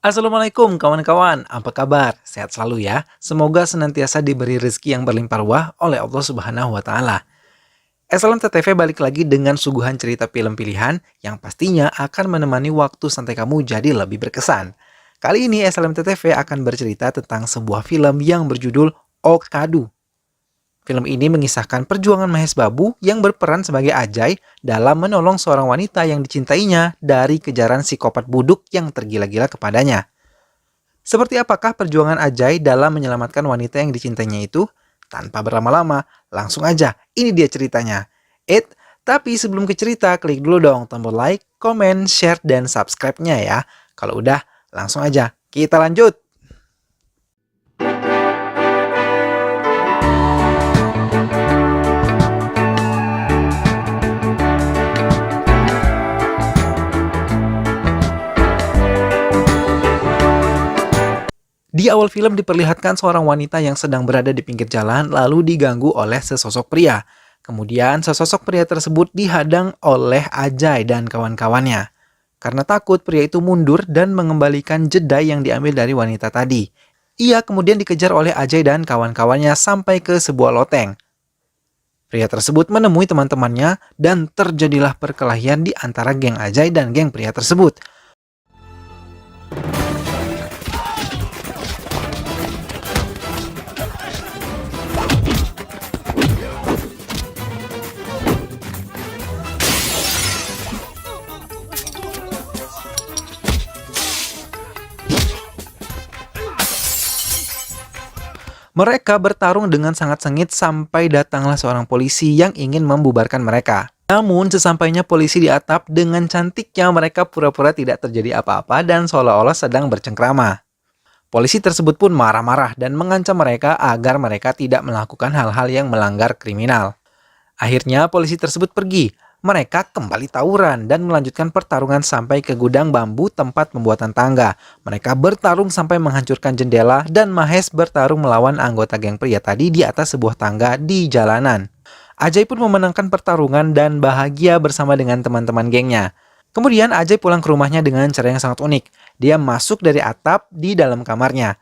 Assalamualaikum kawan-kawan, apa kabar? Sehat selalu ya. Semoga senantiasa diberi rezeki yang berlimpah ruah oleh Allah Subhanahu wa taala. SLM balik lagi dengan suguhan cerita film pilihan yang pastinya akan menemani waktu santai kamu jadi lebih berkesan. Kali ini SLM akan bercerita tentang sebuah film yang berjudul Okadu. Film ini mengisahkan perjuangan Mahes Babu yang berperan sebagai Ajay dalam menolong seorang wanita yang dicintainya dari kejaran psikopat buduk yang tergila-gila kepadanya. Seperti apakah perjuangan Ajay dalam menyelamatkan wanita yang dicintainya itu? Tanpa berlama-lama, langsung aja, ini dia ceritanya. Tapi sebelum ke cerita, klik dulu dong tombol like, komen, share, dan subscribe-nya ya. Kalau udah, langsung aja, kita lanjut! Di awal film diperlihatkan seorang wanita yang sedang berada di pinggir jalan lalu diganggu oleh sesosok pria. Kemudian sesosok pria tersebut dihadang oleh Ajay dan kawan-kawannya. Karena takut, pria itu mundur dan mengembalikan jeda yang diambil dari wanita tadi. Ia kemudian dikejar oleh Ajay dan kawan-kawannya sampai ke sebuah loteng. Pria tersebut menemui teman-temannya dan terjadilah perkelahian di antara geng Ajay dan geng pria tersebut. Mereka bertarung dengan sangat sengit sampai datanglah seorang polisi yang ingin membubarkan mereka. Namun sesampainya polisi di atap, dengan cantiknya mereka pura-pura tidak terjadi apa-apa dan seolah-olah sedang bercengkrama. Polisi tersebut pun marah-marah dan mengancam mereka agar mereka tidak melakukan hal-hal yang melanggar kriminal. Akhirnya polisi tersebut pergi. Mereka kembali tawuran dan melanjutkan pertarungan sampai ke gudang bambu tempat pembuatan tangga. Mereka bertarung sampai menghancurkan jendela dan Mahes bertarung melawan anggota geng pria tadi di atas sebuah tangga di jalanan. Ajay pun memenangkan pertarungan dan bahagia bersama dengan teman-teman gengnya. Kemudian Ajay pulang ke rumahnya dengan cara yang sangat unik. Dia masuk dari atap di dalam kamarnya.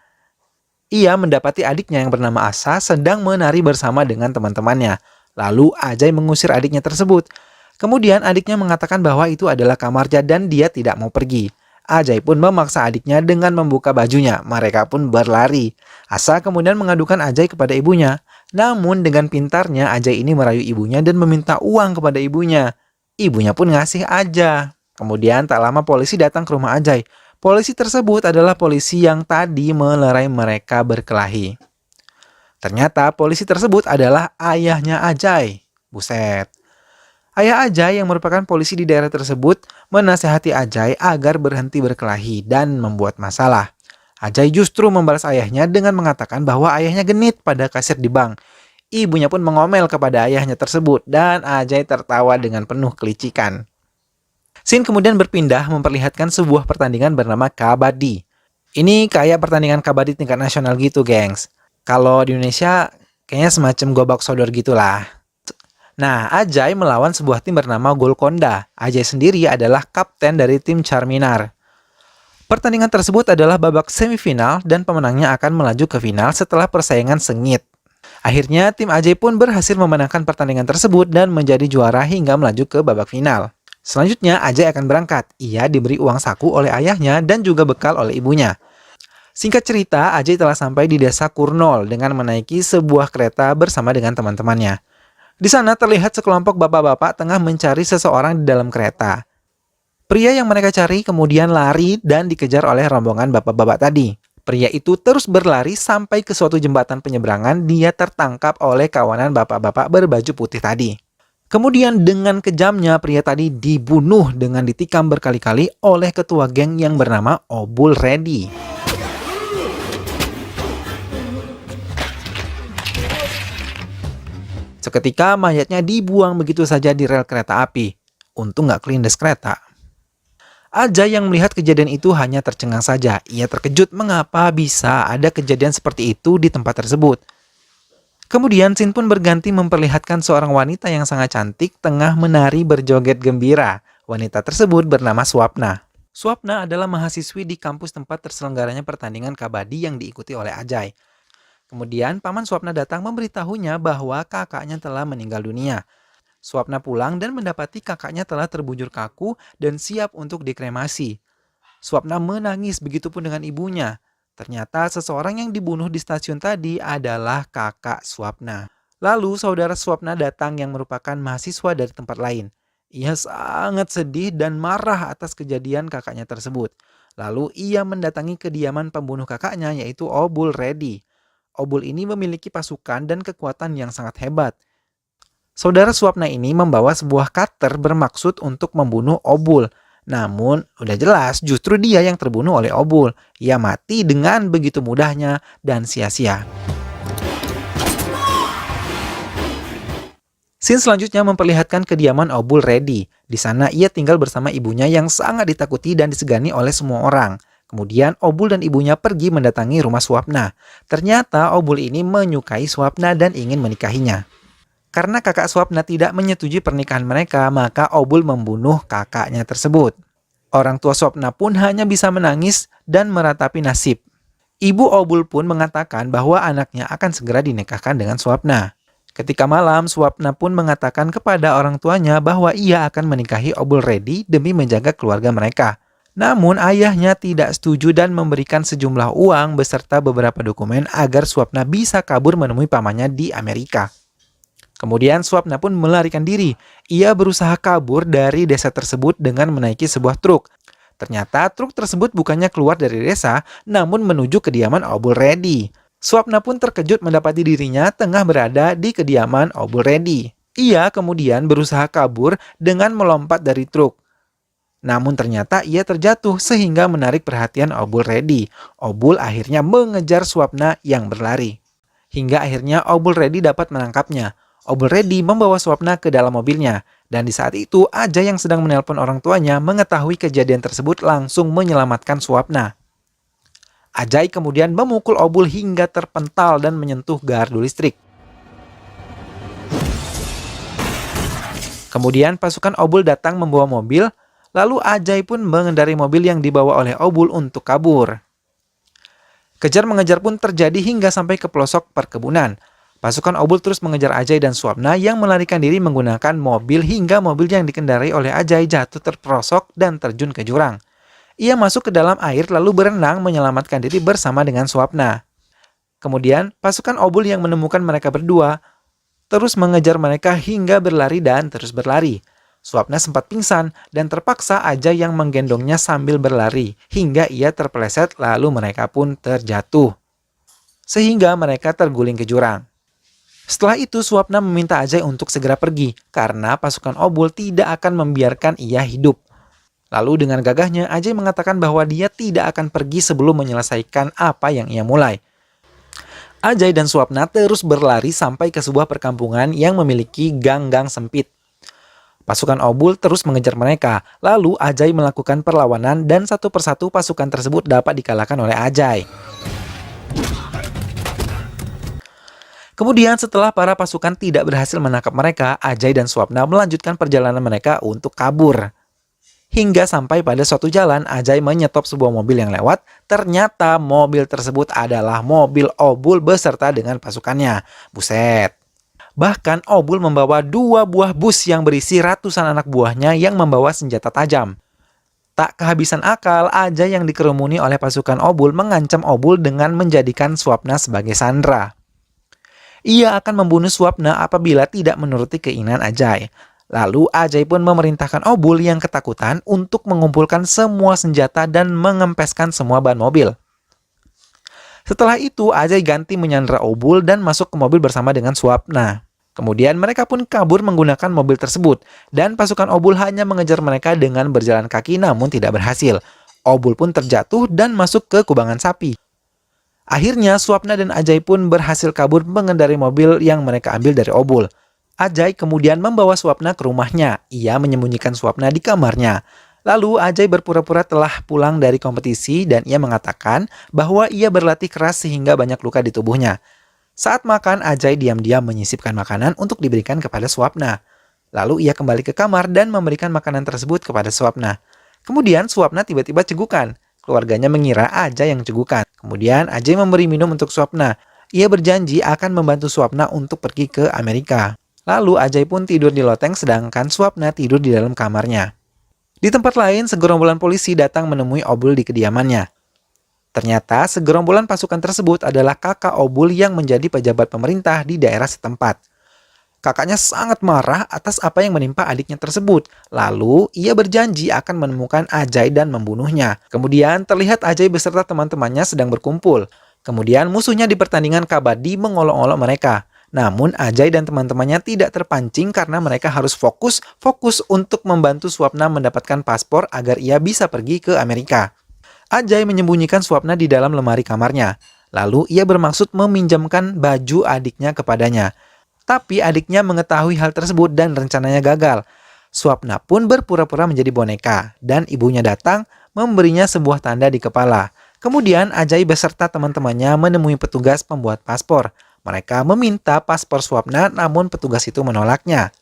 Ia mendapati adiknya yang bernama Asa sedang menari bersama dengan teman-temannya. Lalu Ajay mengusir adiknya tersebut. Kemudian adiknya mengatakan bahwa itu adalah kamarnya dan dia tidak mau pergi. Ajay pun memaksa adiknya dengan membuka bajunya. Mereka pun berlari. Asa kemudian mengadukan Ajay kepada ibunya. Namun dengan pintarnya Ajay ini merayu ibunya dan meminta uang kepada ibunya. Ibunya pun ngasih aja. Kemudian tak lama polisi datang ke rumah Ajay. Polisi tersebut adalah polisi yang tadi melerai mereka berkelahi. Ternyata polisi tersebut adalah ayahnya Ajay. Buset. Ayah Ajay yang merupakan polisi di daerah tersebut menasihati Ajay agar berhenti berkelahi dan membuat masalah. Ajay justru membalas ayahnya dengan mengatakan bahwa ayahnya genit pada kasir di bank. Ibunya pun mengomel kepada ayahnya tersebut dan Ajay tertawa dengan penuh kelicikan. Scene kemudian berpindah memperlihatkan sebuah pertandingan bernama kabaddi. Ini kayak pertandingan kabaddi tingkat nasional gitu, gengs. Kalau di Indonesia kayaknya semacam gobak sodor gitulah. Nah, Ajay melawan sebuah tim bernama Golconda. Ajay sendiri adalah kapten dari tim Charminar. Pertandingan tersebut adalah babak semifinal dan pemenangnya akan melaju ke final setelah persaingan sengit. Akhirnya tim Ajay pun berhasil memenangkan pertandingan tersebut dan menjadi juara hingga melaju ke babak final. Selanjutnya Ajay akan berangkat. Ia diberi uang saku oleh ayahnya dan juga bekal oleh ibunya. Singkat cerita, Ajay telah sampai di desa Kurnol dengan menaiki sebuah kereta bersama dengan teman-temannya. Di sana terlihat sekelompok bapak-bapak tengah mencari seseorang di dalam kereta. Pria yang mereka cari kemudian lari dan dikejar oleh rombongan bapak-bapak tadi. Pria itu terus berlari sampai ke suatu jembatan penyeberangan. Dia tertangkap oleh kawanan bapak-bapak berbaju putih tadi. Kemudian dengan kejamnya pria tadi dibunuh dengan ditikam berkali-kali oleh ketua geng yang bernama Obul Reddy. Suatu ketika mayatnya dibuang begitu saja di rel kereta api. Untung nggak kelindes kereta. Ajay yang melihat kejadian itu hanya tercengang saja. Ia terkejut mengapa bisa ada kejadian seperti itu di tempat tersebut. Kemudian scene pun berganti memperlihatkan seorang wanita yang sangat cantik tengah menari berjoget gembira. Wanita tersebut bernama Swapna. Swapna adalah mahasiswi di kampus tempat terselenggaranya pertandingan kabadi yang diikuti oleh Ajay. Kemudian paman Swapna datang memberitahunya bahwa kakaknya telah meninggal dunia. Swapna pulang dan mendapati kakaknya telah terbujur kaku dan siap untuk dikremasi. Swapna menangis, begitupun dengan ibunya. Ternyata seseorang yang dibunuh di stasiun tadi adalah kakak Swapna. Lalu saudara Swapna datang yang merupakan mahasiswa dari tempat lain. Ia sangat sedih dan marah atas kejadian kakaknya tersebut. Lalu ia mendatangi kediaman pembunuh kakaknya yaitu Obul Reddy. Obul ini memiliki pasukan dan kekuatan yang sangat hebat. Saudara Swapna ini membawa sebuah cutter bermaksud untuk membunuh Obul. Namun, udah jelas justru dia yang terbunuh oleh Obul. Ia mati dengan begitu mudahnya dan sia-sia. Scene selanjutnya memperlihatkan kediaman Obul Reddy. Di sana ia tinggal bersama ibunya yang sangat ditakuti dan disegani oleh semua orang. Kemudian Obul dan ibunya pergi mendatangi rumah Swapna. Ternyata Obul ini menyukai Swapna dan ingin menikahinya. Karena kakak Swapna tidak menyetujui pernikahan mereka, maka Obul membunuh kakaknya tersebut. Orang tua Swapna pun hanya bisa menangis dan meratapi nasib. Ibu Obul pun mengatakan bahwa anaknya akan segera dinikahkan dengan Swapna. Ketika malam, Swapna pun mengatakan kepada orang tuanya bahwa ia akan menikahi Obul Reddy demi menjaga keluarga mereka. Namun ayahnya tidak setuju dan memberikan sejumlah uang beserta beberapa dokumen agar Swapna bisa kabur menemui pamannya di Amerika. Kemudian Swapna pun melarikan diri. Ia berusaha kabur dari desa tersebut dengan menaiki sebuah truk. Ternyata truk tersebut bukannya keluar dari desa, namun menuju kediaman Obul Reddy. Swapna pun terkejut mendapati dirinya tengah berada di kediaman Obul Reddy. Ia kemudian berusaha kabur dengan melompat dari truk. Namun ternyata ia terjatuh sehingga menarik perhatian Obul Reddy. Obul akhirnya mengejar Swapna yang berlari. Hingga akhirnya Obul Reddy dapat menangkapnya. Obul Reddy membawa Swapna ke dalam mobilnya. Dan di saat itu, Ajay yang sedang menelpon orang tuanya mengetahui kejadian tersebut langsung menyelamatkan Swapna. Ajay kemudian memukul Obul hingga terpental dan menyentuh gardu listrik. Kemudian pasukan Obul datang membawa mobil, lalu Ajay pun mengendarai mobil yang dibawa oleh Obul untuk kabur. Kejar-mengejar pun terjadi hingga sampai ke pelosok perkebunan. Pasukan Obul terus mengejar Ajay dan Swapna yang melarikan diri menggunakan mobil hingga mobil yang dikendarai oleh Ajay jatuh terperosok dan terjun ke jurang. Ia masuk ke dalam air lalu berenang menyelamatkan diri bersama dengan Swapna. Kemudian pasukan Obul yang menemukan mereka berdua terus mengejar mereka hingga berlari dan terus berlari. Swapna sempat pingsan dan terpaksa Ajay yang menggendongnya sambil berlari hingga ia terpeleset lalu mereka pun terjatuh. Sehingga mereka terguling ke jurang. Setelah itu Swapna meminta Ajay untuk segera pergi karena pasukan Obul tidak akan membiarkan ia hidup. Lalu dengan gagahnya Ajay mengatakan bahwa dia tidak akan pergi sebelum menyelesaikan apa yang ia mulai. Ajay dan Swapna terus berlari sampai ke sebuah perkampungan yang memiliki gang-gang sempit. Pasukan Obul terus mengejar mereka, lalu Ajay melakukan perlawanan dan satu persatu pasukan tersebut dapat dikalahkan oleh Ajay. Kemudian setelah para pasukan tidak berhasil menangkap mereka, Ajay dan Swapna melanjutkan perjalanan mereka untuk kabur. Hingga sampai pada suatu jalan, Ajay menyetop sebuah mobil yang lewat. Ternyata mobil tersebut adalah mobil Obul beserta dengan pasukannya. Buset. Bahkan Obul membawa 2 buah bus yang berisi ratusan anak buahnya yang membawa senjata tajam. Tak kehabisan akal, Ajay yang dikerumuni oleh pasukan Obul mengancam Obul dengan menjadikan Swapna sebagai sandera. Ia akan membunuh Swapna apabila tidak menuruti keinginan Ajay. Lalu Ajay pun memerintahkan Obul yang ketakutan untuk mengumpulkan semua senjata dan mengempeskan semua ban mobil. Setelah itu Ajay ganti menyandera Obul dan masuk ke mobil bersama dengan Swapna. Kemudian mereka pun kabur menggunakan mobil tersebut dan pasukan Obul hanya mengejar mereka dengan berjalan kaki namun tidak berhasil. Obul pun terjatuh dan masuk ke kubangan sapi. Akhirnya Swapna dan Ajay pun berhasil kabur mengendarai mobil yang mereka ambil dari Obul. Ajay kemudian membawa Swapna ke rumahnya. Ia menyembunyikan Swapna di kamarnya. Lalu Ajay berpura-pura telah pulang dari kompetisi dan ia mengatakan bahwa ia berlatih keras sehingga banyak luka di tubuhnya. Saat makan, Ajay diam-diam menyisipkan makanan untuk diberikan kepada Swapna. Lalu ia kembali ke kamar dan memberikan makanan tersebut kepada Swapna. Kemudian Swapna tiba-tiba cegukan. Keluarganya mengira Ajay yang cegukan. Kemudian Ajay memberi minum untuk Swapna. Ia berjanji akan membantu Swapna untuk pergi ke Amerika. Lalu Ajay pun tidur di loteng sedangkan Swapna tidur di dalam kamarnya. Di tempat lain, segerombolan polisi datang menemui Obul di kediamannya. Ternyata segerombolan pasukan tersebut adalah kakak Obul yang menjadi pejabat pemerintah di daerah setempat. Kakaknya sangat marah atas apa yang menimpa adiknya tersebut. Lalu, ia berjanji akan menemukan Ajay dan membunuhnya. Kemudian, terlihat Ajay beserta teman-temannya sedang berkumpul. Kemudian, musuhnya di pertandingan kabadi mengolok-olok mereka. Namun, Ajay dan teman-temannya tidak terpancing karena mereka harus fokus untuk membantu Swapna mendapatkan paspor agar ia bisa pergi ke Amerika. Ajay menyembunyikan Swapna di dalam lemari kamarnya. Lalu, ia bermaksud meminjamkan baju adiknya kepadanya. Tapi adiknya mengetahui hal tersebut dan rencananya gagal. Swapna pun berpura-pura menjadi boneka dan ibunya datang memberinya sebuah tanda di kepala. Kemudian Ajay beserta teman-temannya menemui petugas pembuat paspor. Mereka meminta paspor Swapna namun petugas itu menolaknya.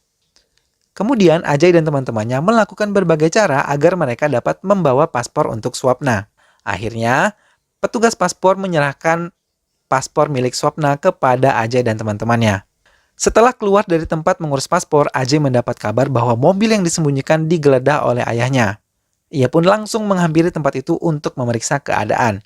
Kemudian Ajay dan teman-temannya melakukan berbagai cara agar mereka dapat membawa paspor untuk Swapna. Akhirnya, petugas paspor menyerahkan paspor milik Swapna kepada Ajay dan teman-temannya. Setelah keluar dari tempat mengurus paspor, Ajay mendapat kabar bahwa mobil yang disembunyikan digeledah oleh ayahnya. Ia pun langsung menghampiri tempat itu untuk memeriksa keadaan.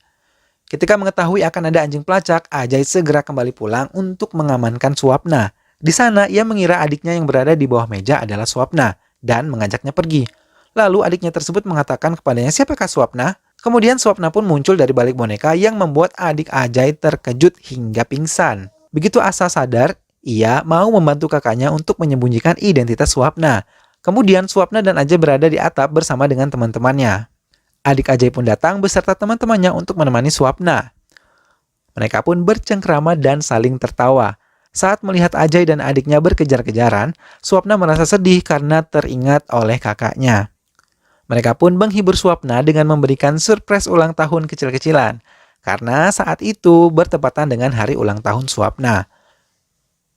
Ketika mengetahui akan ada anjing pelacak, Ajay segera kembali pulang untuk mengamankan Swapna. Di sana, ia mengira adiknya yang berada di bawah meja adalah Swapna dan mengajaknya pergi. Lalu adiknya tersebut mengatakan kepadanya siapakah Swapna? Kemudian Swapna pun muncul dari balik boneka yang membuat adik Ajay terkejut hingga pingsan. Begitu Asa sadar, ia mau membantu kakaknya untuk menyembunyikan identitas Swapna. Kemudian Swapna dan Ajay berada di atap bersama dengan teman-temannya. Adik Ajay pun datang beserta teman-temannya untuk menemani Swapna. Mereka pun bercengkrama dan saling tertawa. Saat melihat Ajay dan adiknya berkejar-kejaran, Swapna merasa sedih karena teringat oleh kakaknya. Mereka pun menghibur Swapna dengan memberikan surprise ulang tahun kecil-kecilan. Karena saat itu bertepatan dengan hari ulang tahun Swapna.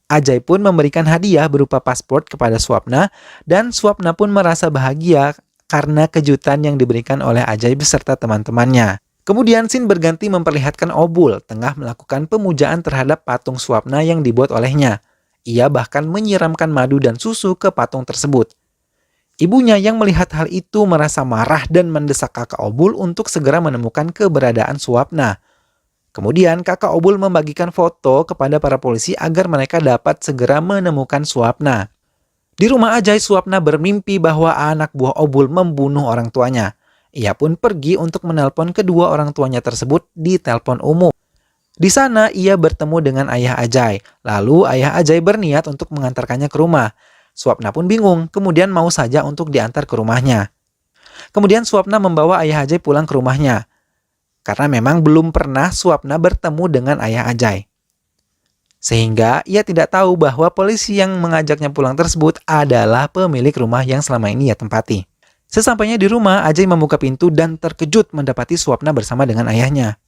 Ajay pun memberikan hadiah berupa paspor kepada Swapna dan Swapna pun merasa bahagia karena kejutan yang diberikan oleh Ajay beserta teman-temannya. Kemudian scene berganti memperlihatkan Obul tengah melakukan pemujaan terhadap patung Swapna yang dibuat olehnya. Ia bahkan menyiramkan madu dan susu ke patung tersebut. Ibunya yang melihat hal itu merasa marah dan mendesak kakak Obul untuk segera menemukan keberadaan Swapna. Kemudian kakak Obul membagikan foto kepada para polisi agar mereka dapat segera menemukan Swapna. Di rumah Ajay, Swapna bermimpi bahwa anak buah Obul membunuh orang tuanya. Ia pun pergi untuk menelpon kedua orang tuanya tersebut di telepon umum. Di sana ia bertemu dengan ayah Ajay. Lalu ayah Ajay berniat untuk mengantarkannya ke rumah. Swapna pun bingung, kemudian mau saja untuk diantar ke rumahnya. Kemudian Swapna membawa ayah Ajay pulang ke rumahnya. Karena memang belum pernah Swapna bertemu dengan ayah Ajay. Sehingga ia tidak tahu bahwa polisi yang mengajaknya pulang tersebut adalah pemilik rumah yang selama ini ia tempati. Sesampainya di rumah, Ajay membuka pintu dan terkejut mendapati Swapna bersama dengan ayahnya.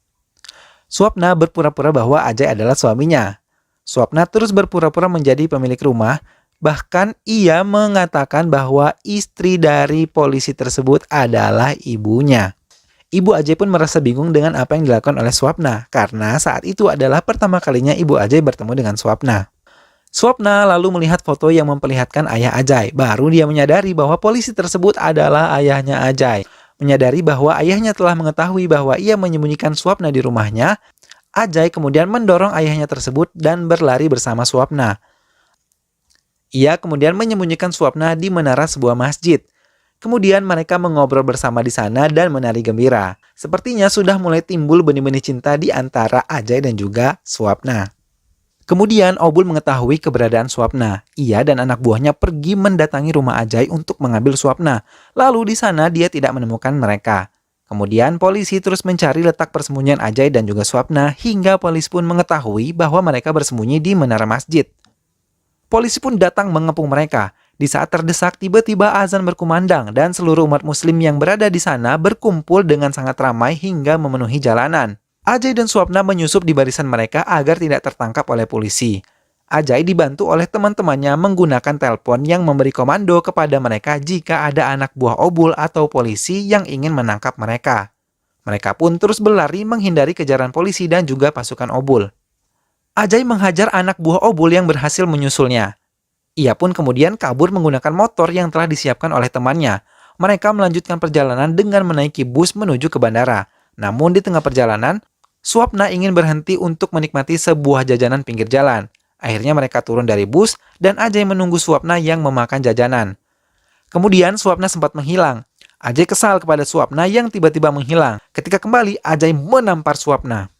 Swapna berpura-pura bahwa Ajay adalah suaminya. Swapna terus berpura-pura menjadi pemilik rumah, bahkan ia mengatakan bahwa istri dari polisi tersebut adalah ibunya. Ibu Ajay pun merasa bingung dengan apa yang dilakukan oleh Swapna, karena saat itu adalah pertama kalinya ibu Ajay bertemu dengan Swapna. Swapna lalu melihat foto yang memperlihatkan ayah Ajay. Baru dia menyadari bahwa polisi tersebut adalah ayahnya Ajay. Menyadari bahwa ayahnya telah mengetahui bahwa ia menyembunyikan Swapna di rumahnya, Ajay kemudian mendorong ayahnya tersebut dan berlari bersama Swapna. Ia kemudian menyembunyikan Swapna di menara sebuah masjid. Kemudian mereka mengobrol bersama di sana dan menari gembira. Sepertinya sudah mulai timbul benih-benih cinta di antara Ajay dan juga Swapna. Kemudian Obul mengetahui keberadaan Swapna. Ia dan anak buahnya pergi mendatangi rumah Ajay untuk mengambil Swapna. Lalu di sana dia tidak menemukan mereka. Kemudian polisi terus mencari letak persembunyian Ajay dan juga Swapna hingga polisi pun mengetahui bahwa mereka bersembunyi di menara masjid. Polisi pun datang mengepung mereka. Di saat terdesak, tiba-tiba azan berkumandang dan seluruh umat muslim yang berada di sana berkumpul dengan sangat ramai hingga memenuhi jalanan. Ajay dan Swapna menyusup di barisan mereka agar tidak tertangkap oleh polisi. Ajay dibantu oleh teman-temannya menggunakan telepon yang memberi komando kepada mereka jika ada anak buah Obul atau polisi yang ingin menangkap mereka. Mereka pun terus berlari menghindari kejaran polisi dan juga pasukan Obul. Ajay menghajar anak buah Obul yang berhasil menyusulnya. Ia pun kemudian kabur menggunakan motor yang telah disiapkan oleh temannya. Mereka melanjutkan perjalanan dengan menaiki bus menuju ke bandara. Namun di tengah perjalanan, Swapna ingin berhenti untuk menikmati sebuah jajanan pinggir jalan. Akhirnya mereka turun dari bus dan Ajay menunggu Swapna yang memakan jajanan. Kemudian Swapna sempat menghilang. Ajay kesal kepada Swapna yang tiba-tiba menghilang. Ketika kembali, Ajay menampar Swapna.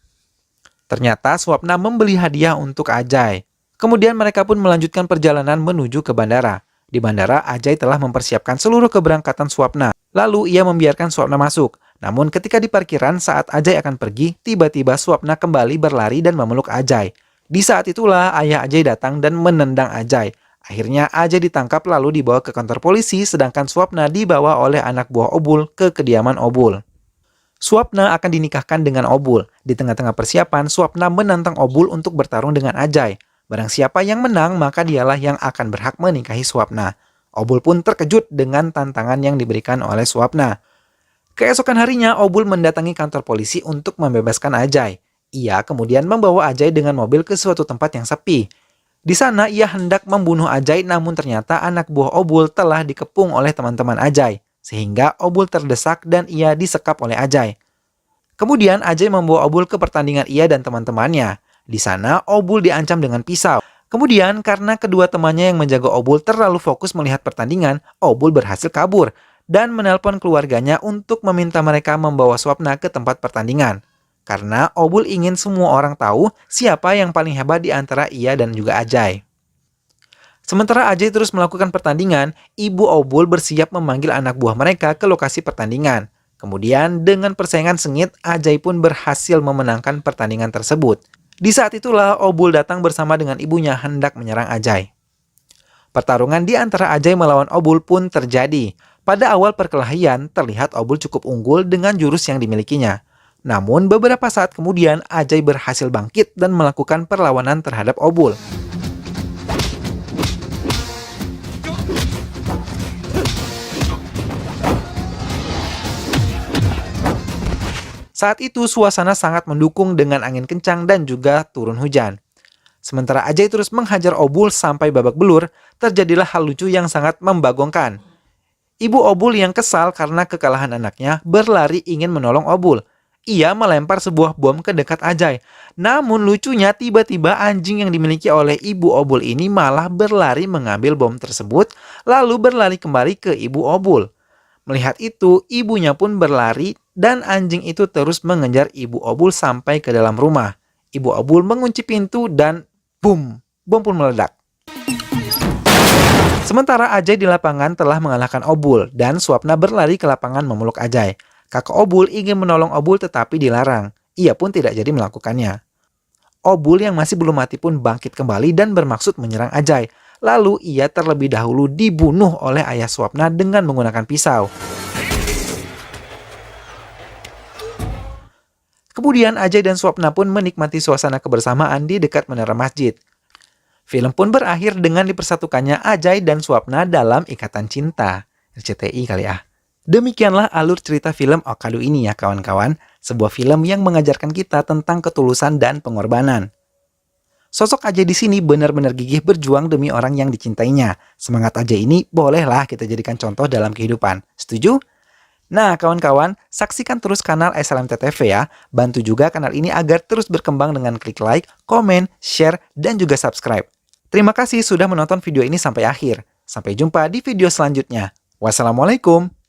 Ternyata Swapna membeli hadiah untuk Ajay. Kemudian mereka pun melanjutkan perjalanan menuju ke bandara. Di bandara, Ajay telah mempersiapkan seluruh keberangkatan Swapna. Lalu ia membiarkan Swapna masuk. Namun ketika di parkiran saat Ajay akan pergi, tiba-tiba Swapna kembali berlari dan memeluk Ajay. Di saat itulah ayah Ajay datang dan menendang Ajay. Akhirnya Ajay ditangkap lalu dibawa ke kantor polisi, sedangkan Swapna dibawa oleh anak buah Obul ke kediaman Obul. Swapna akan dinikahkan dengan Obul. Di tengah-tengah persiapan, Swapna menantang Obul untuk bertarung dengan Ajay. Barang siapa yang menang, maka dialah yang akan berhak menikahi Swapna. Obul pun terkejut dengan tantangan yang diberikan oleh Swapna. Keesokan harinya, Obul mendatangi kantor polisi untuk membebaskan Ajay. Ia kemudian membawa Ajay dengan mobil ke suatu tempat yang sepi. Di sana, ia hendak membunuh Ajay, namun ternyata anak buah Obul telah dikepung oleh teman-teman Ajay. Sehingga Obul terdesak dan ia disekap oleh Ajay. Kemudian Ajay membawa Obul ke pertandingan ia dan teman-temannya. Di sana Obul diancam dengan pisau. Kemudian karena kedua temannya yang menjaga Obul terlalu fokus melihat pertandingan, Obul berhasil kabur dan menelpon keluarganya untuk meminta mereka membawa Swapna ke tempat pertandingan. Karena Obul ingin semua orang tahu siapa yang paling hebat di antara ia dan juga Ajay. Sementara Ajay terus melakukan pertandingan, ibu Obul bersiap memanggil anak buah mereka ke lokasi pertandingan. Kemudian dengan persaingan sengit, Ajay pun berhasil memenangkan pertandingan tersebut. Di saat itulah Obul datang bersama dengan ibunya hendak menyerang Ajay. Pertarungan di antara Ajay melawan Obul pun terjadi. Pada awal perkelahian, terlihat Obul cukup unggul dengan jurus yang dimilikinya. Namun beberapa saat kemudian, Ajay berhasil bangkit dan melakukan perlawanan terhadap Obul. Saat itu suasana sangat mendukung dengan angin kencang dan juga turun hujan. Sementara Ajay terus menghajar Obul sampai babak belur, terjadilah hal lucu yang sangat membagongkan. Ibu Obul yang kesal karena kekalahan anaknya berlari ingin menolong Obul. Ia melempar sebuah bom ke dekat Ajay. Namun lucunya tiba-tiba anjing yang dimiliki oleh ibu Obul ini malah berlari mengambil bom tersebut, lalu berlari kembali ke ibu Obul. Melihat itu, ibunya pun berlari dan anjing itu terus mengejar ibu Obul sampai ke dalam rumah. Ibu Obul mengunci pintu dan boom, bom pun meledak. Sementara Ajay di lapangan telah mengalahkan Obul dan Swapna berlari ke lapangan memeluk Ajay. Kakak Obul ingin menolong Obul tetapi dilarang. Ia pun tidak jadi melakukannya. Obul yang masih belum mati pun bangkit kembali dan bermaksud menyerang Ajay. Lalu ia terlebih dahulu dibunuh oleh ayah Swapna dengan menggunakan pisau. Kemudian Ajay dan Swapna pun menikmati suasana kebersamaan di dekat menara masjid. Film pun berakhir dengan dipersatukannya Ajay dan Swapna dalam ikatan cinta. RCTI kali ya. Demikianlah alur cerita film Okado ini ya kawan-kawan. Sebuah film yang mengajarkan kita tentang ketulusan dan pengorbanan. Sosok Ajay di sini benar-benar gigih berjuang demi orang yang dicintainya. Semangat Ajay ini bolehlah kita jadikan contoh dalam kehidupan. Setuju? Nah kawan-kawan, saksikan terus kanal SLMT TV ya. Bantu juga kanal ini agar terus berkembang dengan klik like, komen, share, dan juga subscribe. Terima kasih sudah menonton video ini sampai akhir. Sampai jumpa di video selanjutnya. Wassalamualaikum.